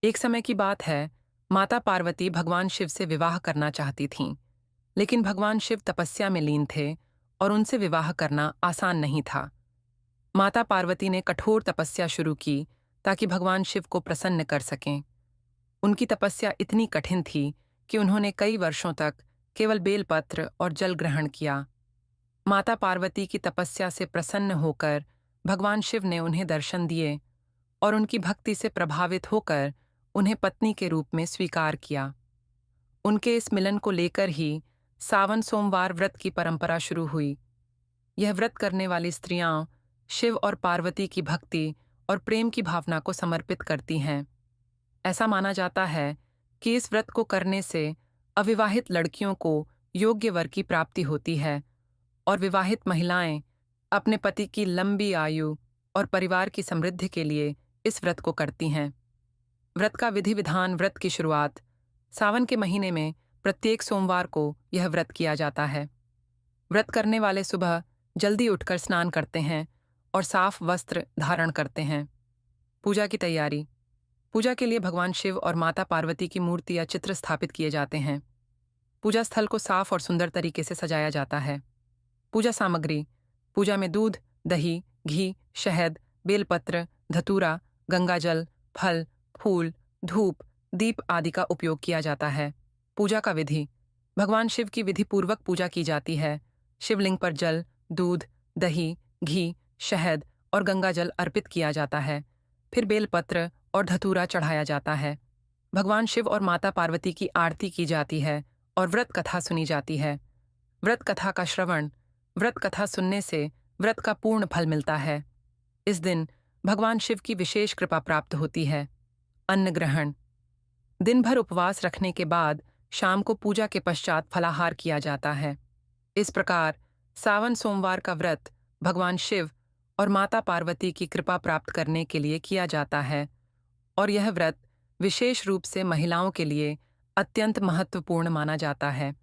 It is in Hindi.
एक समय की बात है, माता पार्वती भगवान शिव से विवाह करना चाहती थीं, लेकिन भगवान शिव तपस्या में लीन थे और उनसे विवाह करना आसान नहीं था। माता पार्वती ने कठोर तपस्या शुरू की ताकि भगवान शिव को प्रसन्न कर सकें। उनकी तपस्या इतनी कठिन थी कि उन्होंने कई वर्षों तक केवल बेलपत्र और जल ग्रहण किया। माता पार्वती की तपस्या से प्रसन्न होकर भगवान शिव ने उन्हें दर्शन दिए और उनकी भक्ति से प्रभावित होकर उन्हें पत्नी के रूप में स्वीकार किया। उनके इस मिलन को लेकर ही सावन सोमवार व्रत की परंपरा शुरू हुई। यह व्रत करने वाली स्त्रियां शिव और पार्वती की भक्ति और प्रेम की भावना को समर्पित करती हैं। ऐसा माना जाता है कि इस व्रत को करने से अविवाहित लड़कियों को योग्य वर की प्राप्ति होती है और विवाहित महिलाएं अपने पति की लंबी आयु और परिवार की समृद्धि के लिए इस व्रत को करती हैं। व्रत का विधि विधान। व्रत की शुरुआत सावन के महीने में प्रत्येक सोमवार को यह व्रत किया जाता है। व्रत करने वाले सुबह जल्दी उठकर स्नान करते हैं और साफ वस्त्र धारण करते हैं। पूजा की तैयारी। पूजा के लिए भगवान शिव और माता पार्वती की मूर्ति या चित्र स्थापित किए जाते हैं। पूजा स्थल को साफ और सुंदर तरीके से सजाया जाता है। पूजा सामग्री। पूजा में दूध, दही, घी, शहद, बेलपत्र, धतूरा, गंगाजल, फल, फूल, धूप, दीप आदि का उपयोग किया जाता है। पूजा का विधि। भगवान शिव की विधि पूर्वक पूजा की जाती है। शिवलिंग पर जल, दूध, दही, घी, शहद और गंगाजल अर्पित किया जाता है। फिर बेलपत्र और धतूरा चढ़ाया जाता है। भगवान शिव और माता पार्वती की आरती की जाती है और व्रत कथा सुनी जाती है। व्रत कथा का श्रवण। व्रत कथा सुनने से व्रत का पूर्ण फल मिलता है। इस दिन भगवान शिव की विशेष कृपा प्राप्त होती है। अन्न ग्रहण। दिन भर उपवास रखने के बाद शाम को पूजा के पश्चात फलाहार किया जाता है। इस प्रकार सावन सोमवार का व्रत भगवान शिव और माता पार्वती की कृपा प्राप्त करने के लिए किया जाता है और यह व्रत विशेष रूप से महिलाओं के लिए अत्यंत महत्वपूर्ण माना जाता है।